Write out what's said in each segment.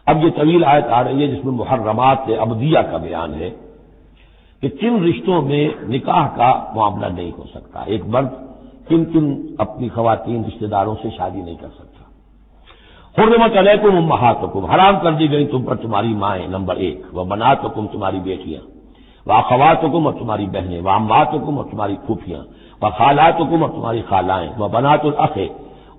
اب یہ طویل آیت آ رہی ہے جس میں محرمات ابدیہ کا بیان ہے کہ کن رشتوں میں نکاح کا معاملہ نہیں ہو سکتا، ایک مرد کن کن اپنی خواتین رشتہ داروں سے شادی نہیں کر سکتا۔ حرمت علیکم امہاتکم، حرام کر دی گئی تم پر تمہاری مائیں، نمبر 1، وبناتکم تمہاری بیٹیاں، واخواتکم اور تمہاری بہنیں، وعماتکم اور تمہاری پھوپھیاں، وخالاتکم اور تمہاری خالائیں، وبنات الاخ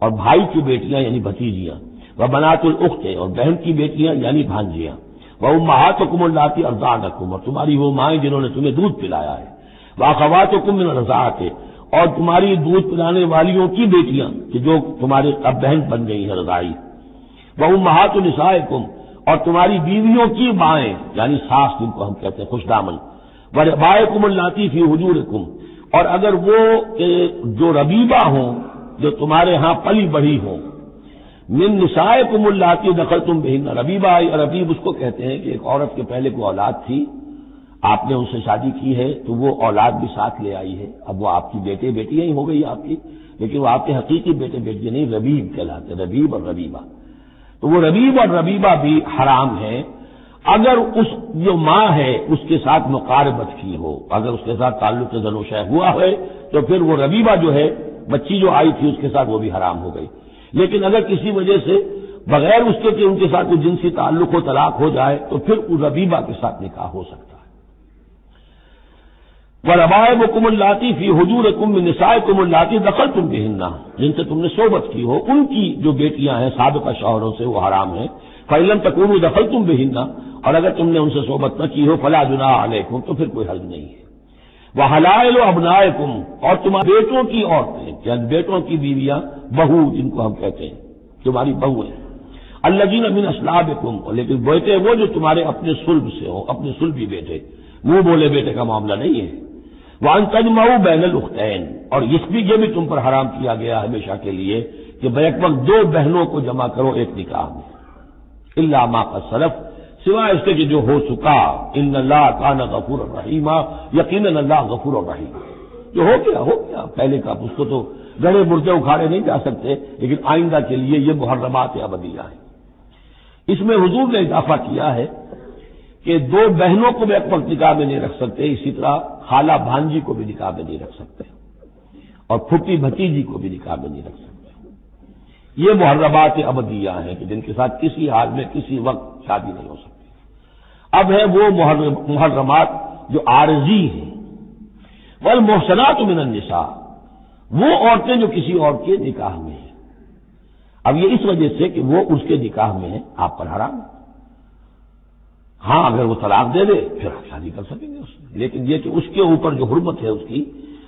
اور بھائی کی بیٹیاں یعنی بھتیجیاں، وبنات الاخت اور بہن کی بیٹیاں یعنی بھانجیاں، وامہاتکم اللاتی ارضعنکم اور تمہاری وہ مائیں جنہوں نے تمہیں دودھ پلایا ہے، واخواتکم من الرضاعۃ اور تمہاری دودھ پلانے والیوں کی بیٹیاں کہ جو تمہارے اب بہن بن گئی ہیں رضاعی، وامہات نسائکم اور تمہاری بیویوں کی مائیں یعنی ساس جن کو ہم کہتے ہیں خوش دامن، وربائکم اللاتی فی حجورکم اور اگر وہ جو ربیبہ ہوں جو تمہارے ہاں پلی بڑھی ہوں، من نسائکم اللاتی دخلتم بہن، ربیبہ ربیب اس کو کہتے ہیں کہ ایک عورت کے پہلے کوئی اولاد تھی، آپ نے ان سے شادی کی ہے تو وہ اولاد بھی ساتھ لے آئی ہے، اب وہ آپ کی بیٹے بیٹیاں ہی ہو گئی آپ کی، لیکن وہ آپ کے حقیقی بیٹے بیٹیاں نہیں، ربیب کہلاتے، ربیب اور ربیبہ، تو وہ ربیب اور ربیبہ بھی حرام ہے اگر اس جو ماں ہے اس کے ساتھ مقاربت کی ہو، اگر اس کے ساتھ تعلق زن و شہ ہوا ہے تو پھر وہ ربیبہ جو ہے بچی جو آئی تھی اس کے ساتھ وہ بھی حرام ہو گئی، لیکن اگر کسی وجہ سے بغیر اس کے کہ ان کے ساتھ کوئی جنسی تعلق ہو طلاق ہو جائے تو پھر اس ربیبہ کے ساتھ نکاح ہو سکتا ہے۔ وَرَبَائِبُكُمُ اللَّاتِي فِي حُجُورِكُم مِّن نِّسَائِكُمُ اللَّاتِي دَخَلْتُم بِهِنَّ جن سے تم نے صحبت کی ہو، ان کی جو بیٹیاں ہیں سابقہ شوہروں سے وہ حرام ہیں، فَإِن لَّمْ تَكُونُوا دَخَلْتُم بِهِنَّ اور اگر تم نے ان سے صحبت نہ کی ہو فَلَا جُنَاحَ عَلَيْكُمْ تو پھر کوئی حرج نہیں ہے۔ وَحَلَائِلُ أَبْنَائِكُمْ اور تمہارے بیٹوں کی عورتیں یعنی بیٹوں کی بیویاں، بہو جن کو ہم کہتے ہیں تمہاری بہو ہیں، الَّذِينَ مِنْ أَصْلَابِكُمْ لیکن بیٹے وہ جو تمہارے اپنے صلب سے ہوں، اپنے صلبی بیٹے، منہ بولے بیٹے کا معاملہ نہیں ہے۔ وَأَن تَجْمَعُوا بَيْنَ الْأُخْتَيْنِ اور یہ بھی تم پر حرام کیا گیا ہمیشہ کے لیے کہ بیک وقت دو بہنوں کو جمع کرو ایک نکاح میں، إِلَّا مَا قَدْ سَلَفَ سوائے اس کے کہ جو ہو چکا، إِنَّ اللَّهَ كَانَ غَفُورًا رَحِيمًا یقیناً اللہ غفور الرحیم، جو ہو گیا پہلے کا، اس کو تو گڑے مردے اکھاڑے نہیں جا سکتے، لیکن آئندہ کے لیے یہ محرمات ابدیہ ہیں۔ اس میں حضور نے اضافہ کیا ہے کہ دو بہنوں کو بھی ایک وقت نکاح میں نہیں رکھ سکتے، اسی طرح خالہ بھانجی کو بھی نکاح میں نہیں رکھ سکتے اور پھوپھی بھتیجی کو بھی نکاح میں نہیں رکھ سکتے۔ یہ محرمات ابدیہ ہیں کہ جن کے ساتھ کسی حال میں کسی وقت شادی نہیں ہو سکتی۔ اب ہے وہ محرمات جو عارضی ہیں، والمحصنات من النساء وہ عورتیں جو کسی اور کے نکاح میں ہیں، اب یہ اس وجہ سے کہ وہ اس کے نکاح میں ہیں آپ پر حرام ہے، ہاں اگر وہ طلاق دے دے پھر آپ شادی کر سکیں گے اس سے، لیکن یہ کہ اس کے اوپر جو حرمت ہے اس کی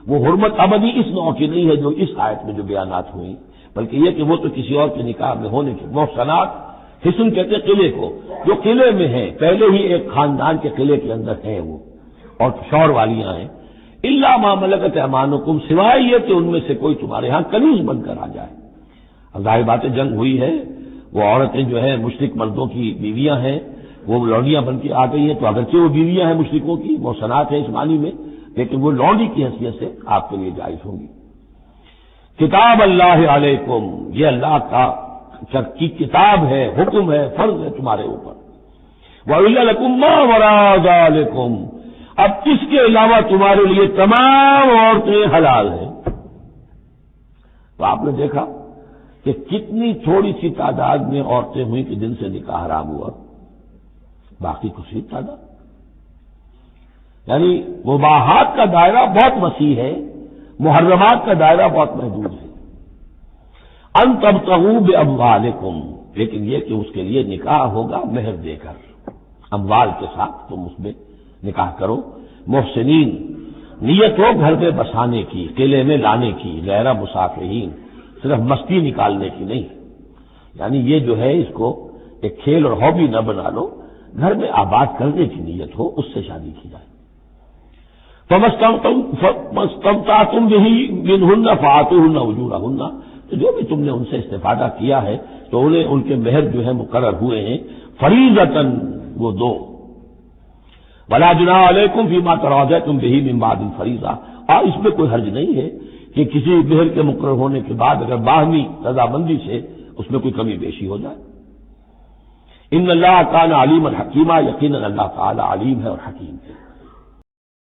وہ حرمت ابدی اس نوع کی نہیں ہے جو اس آیت میں جو بیانات ہوئی، بلکہ یہ کہ وہ تو کسی اور کے نکاح میں ہونے کی محصنات، حصن کہتے ہیں قلعے کو، جو قلعے میں ہیں پہلے ہی ایک خاندان کے قلعے کے اندر ہیں وہ اور شوہر والیاں ہیں، الا ما ملکت ایمانکم سوائے یہ کہ ان میں سے کوئی تمہارے ہاں کنیز بن کر آ جائے۔ اب ظاہر بات ہے جنگ ہوئی ہے، وہ عورتیں جو ہیں مشرک مردوں کی بیویاں ہیں، وہ لونڈیاں بن کے آ گئی ہیں، تو اگرچہ وہ بیویاں ہیں مشرکوں کی، محصنات ہیں اس معنی میں، لیکن وہ لونڈی کی حیثیت سے آپ کے لیے جائز ہوں گی۔ کتاب اللہ علیکم یہ اللہ کی کتاب ہے، حکم ہے، فرض ہے تمہارے اوپر۔ وَأُحِلَّ لَكُم مَّا وَرَاءَ ذَلِكُمْ اب اس کے علاوہ تمہارے لیے تمام عورتیں حلال ہیں۔ تو آپ نے دیکھا کہ کتنی تھوڑی سی تعداد میں عورتیں ہوئیں کہ جن سے نکاح حرام ہوا، باقی کثیر تعداد، یعنی مباحات کا دائرہ بہت وسیع ہے، محرمات کا دائرہ بہت محدود ہے۔ ان تبتغوا باموالکم لیکن یہ کہ اس کے لیے نکاح ہوگا مہر دے کر، اموال کے ساتھ تم اس میں نکاح کرو، محسنین نیت ہو گھر میں بسانے کی، قلعے میں لانے کی، غیر مسافرین صرف مستی نکالنے کی نہیں، یعنی یہ جو ہے اس کو ایک کھیل اور ہابی نہ بنا لو، گھر میں آباد کرنے کی نیت ہو، اس سے شادی کی جائے۔ فَمَسْتَمْتَعْتُمْ بِهِ مِنْهُنَّ فَآتُوهُنَّ أُجُورَهُنَّ تو جو بھی تم نے ان سے استفادہ کیا ہے تو انہیں ان کے مہر جو ہے مقرر ہوئے ہیں، فریضۃً وہ دو۔ وَلَا جُنَاحَ عَلَيْكُمْ فِيمَا تَرَاضَيْتُمْ بِهِ مِنْ بَعْدِ الْفَرِيضَةِ اور اس میں کوئی حرج نہیں ہے کہ کسی مہر کے مقرر ہونے کے بعد اگر باہمی رضامندی سے اس میں کوئی کمی بیشی ہو جائے۔ ان اللہ کان علیم الحکیمہ، یقیناً اللہ تعالی علیم ہے اور حکیم ہے۔